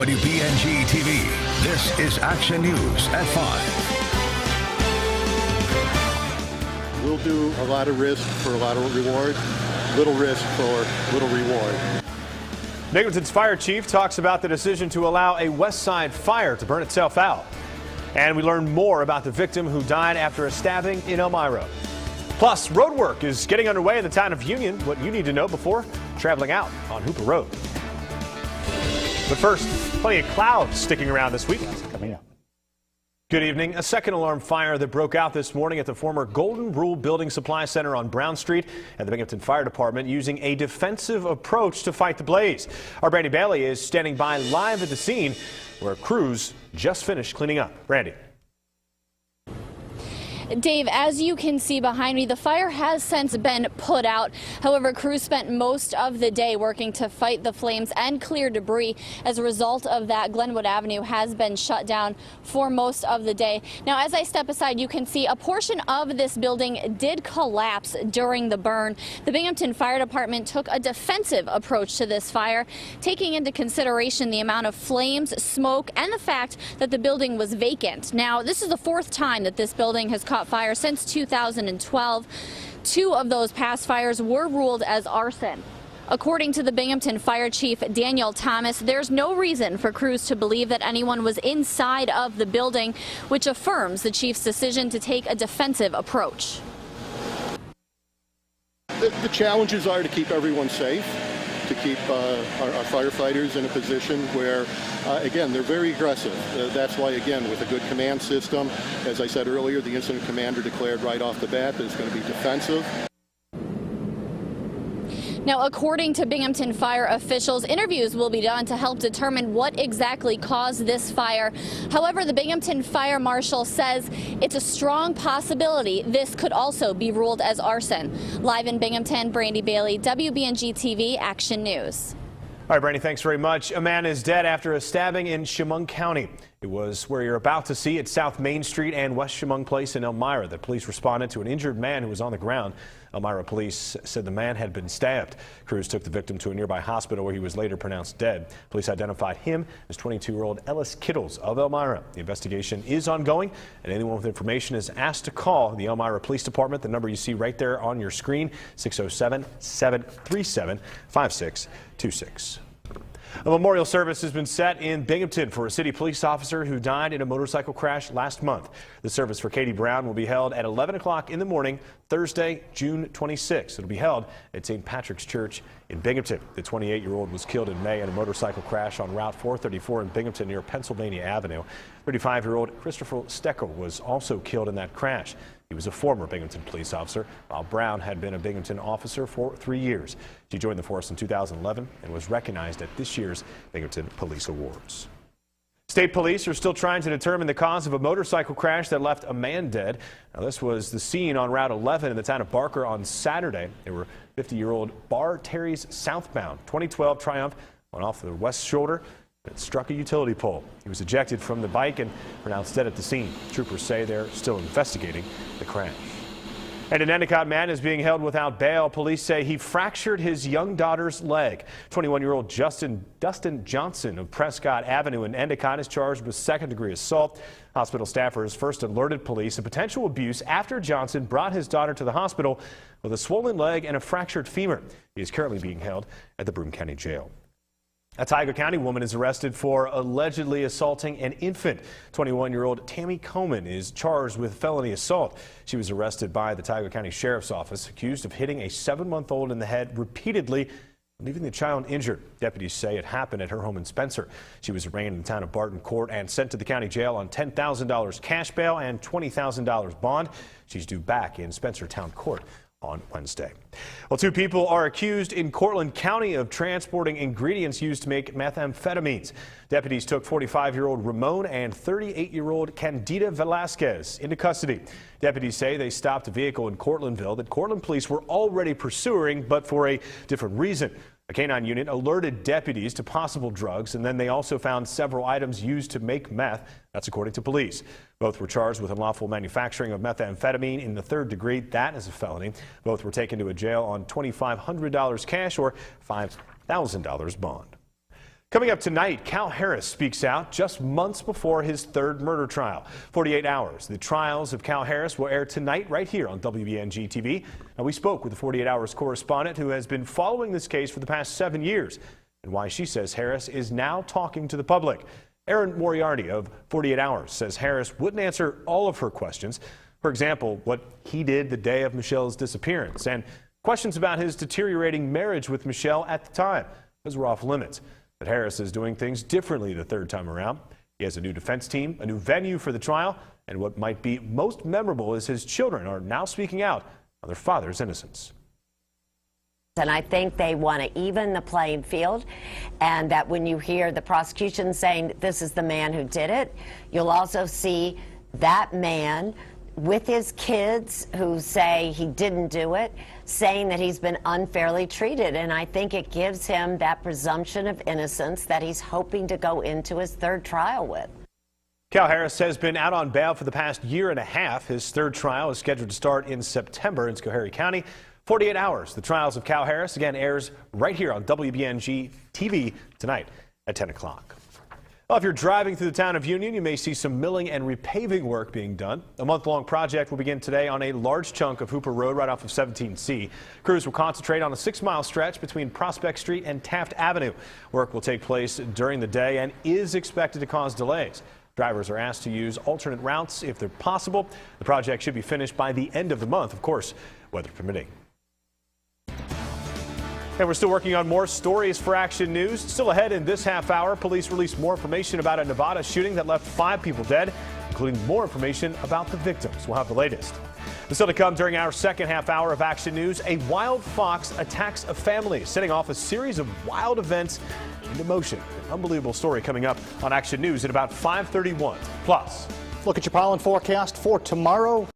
WBNG TV. This is Action News at 5. We'll do a lot of risk for a lot of reward, little risk for little reward. Binghamton's fire chief talks about the decision to allow a West Side fire to burn itself out. And we learn more about the victim who died after a stabbing in Elmira. Plus, road work is getting underway in the town of Union. What you need to know before traveling out on Hooper Road. But first, plenty of clouds sticking around this week. Coming up. Good evening. A second alarm fire that broke out this morning at the former Golden Rule Building Supply Center on Brown Street, and the Binghamton Fire Department using a defensive approach to fight the blaze. Our Brandy Bailey is standing by live at the scene where crews just finished cleaning up. Brandy. Dave, as you can see behind me, the fire has since been put out. However, crews spent most of the day working to fight the flames and clear debris. As a result of that, Glenwood Avenue has been shut down for most of the day. Now, as I step aside, you can see a portion of this building did collapse during the burn. The Binghamton Fire Department took a defensive approach to this fire, taking into consideration the amount of flames, smoke, and the fact that the building was vacant. Now, this is the fourth time that this building has caught fire since 2012. Two of those past fires were ruled as arson. According to the Binghamton Fire Chief Daniel Thomas, there's no reason for crews to believe that anyone was inside of the building, which affirms the chief's decision to take a defensive approach. The challenges are to keep everyone safe, to keep our firefighters in a position where, again, they're very aggressive. That's why, again, with a good command system, as I said earlier, the incident commander declared right off the bat that it's going to be defensive. Now, according to Binghamton Fire officials, interviews will be done to help determine what exactly caused this fire. However, the Binghamton Fire Marshal says it's a strong possibility this could also be ruled as arson. Live in Binghamton, Brandy Bailey, WBNG TV, Action News. All right, Brandy, thanks very much. A man is dead after a stabbing in Chemung County. It was where you're about to see at South Main Street and West Chemung Place in Elmira that police responded to an injured man who was on the ground. Elmira police said the man had been stabbed. Crews took the victim to a nearby hospital where he was later pronounced dead. Police identified him as 22-year-old Ellis Kittles of Elmira. The investigation is ongoing, and anyone with information is asked to call the Elmira Police Department. The number you see right there on your screen, 607-737-5626. A memorial service has been set in Binghamton for a city police officer who died in a motorcycle crash last month. The service for Katie Brown will be held at 11 o'clock in the morning, Thursday, June 26. It'll be held at St. Patrick's Church in Binghamton. The 28-year-old was killed in May in a motorcycle crash on Route 434 in Binghamton near Pennsylvania Avenue. 35-year-old Christopher Steckel was also killed in that crash. He was a former Binghamton police officer, while Brown had been a Binghamton officer for 3 years. She joined the force in 2011 and was recognized at this year's Binghamton Police Awards. State police are still trying to determine the cause of a motorcycle crash that left a man dead. Now, this was the scene on Route 11 in the town of Barker on Saturday. There were 50-year-old Bar Terry's southbound 2012 Triumph went off the west shoulder. It struck a utility pole. He was ejected from the bike and pronounced dead at the scene. Troopers say they're still investigating the crash. And an Endicott man is being held without bail. Police say he fractured his young daughter's leg. 21-year-old Dustin Johnson of Prescott Avenue in Endicott is charged with second-degree assault. Hospital staffers first alerted police of potential abuse after Johnson brought his daughter to the hospital with a swollen leg and a fractured femur. He is currently being held at the Broome County Jail. A Tioga County woman is arrested for allegedly assaulting an infant. 21-year-old Tammy Coleman is charged with felony assault. She was arrested by the Tioga County Sheriff's Office, accused of hitting a 7-month-old in the head repeatedly, leaving the child injured. Deputies say it happened at her home in Spencer. She was arraigned in the town of Barton Court and sent to the county jail on $10,000 cash bail and $20,000 bond. She's due back in Spencer Town Court on Wednesday. Well, 2 people are accused in Cortland County of transporting ingredients used to make methamphetamines. Deputies took 45-year-old Ramon and 38-year-old Candida Velasquez into custody. Deputies say they stopped a vehicle in Cortlandville that Cortland police were already pursuing, but for a different reason. A canine unit alerted deputies to possible drugs, and then they also found several items used to make meth. That's according to police. Both were charged with unlawful manufacturing of methamphetamine in the 3rd degree. That is a felony. Both were taken to a jail on $2,500 cash or $5,000 bond. Coming up tonight, Cal Harris speaks out just months before his third murder trial. 48 hours. The trials of Cal Harris will air tonight right here on WBNG TV. Now, we spoke with the 48 Hours correspondent who has been following this case for the past 7 years and why she says Harris is now talking to the public. Erin Moriarty of 48 Hours says Harris wouldn't answer all of her questions. For example, what he did the day of Michelle's disappearance and questions about his deteriorating marriage with Michelle at the time. Those were off limits. But Harris is doing things differently the third time around. He has a new defense team, a new venue for the trial, and what might be most memorable is his children are now speaking out on their father's innocence. And I think they want to even the playing field, and that when you hear the prosecution saying this is the man who did it, you'll also see that man with his kids who say he didn't do it, saying that he's been unfairly treated. And I think it gives him that presumption of innocence that he's hoping to go into his third trial with. Cal Harris has been out on bail for the past year and a half. His third trial is scheduled to start in September in Schoharie County. 48 Hours. The trials of Cal Harris again airs right here on WBNG TV tonight at 10 o'clock. Well, if you're driving through the town of Union, you may see some milling and repaving work being done. A month-long project will begin today on a large chunk of Hooper Road right off of 17C. Crews will concentrate on a 6-mile stretch between Prospect Street and Taft Avenue. Work will take place during the day and is expected to cause delays. Drivers are asked to use alternate routes if they're possible. The project should be finished by the end of the month, of course, weather permitting. And we're still working on more stories for Action News. Still ahead in this half hour, police released more information about a Nevada shooting that left 5 people dead, including more information about the victims. We'll have the latest. And still to come during our second half hour of Action News, a wild fox attacks a family, setting off a series of wild events into motion. An unbelievable story coming up on Action News at about 5:31. Plus, look at your pollen forecast for tomorrow.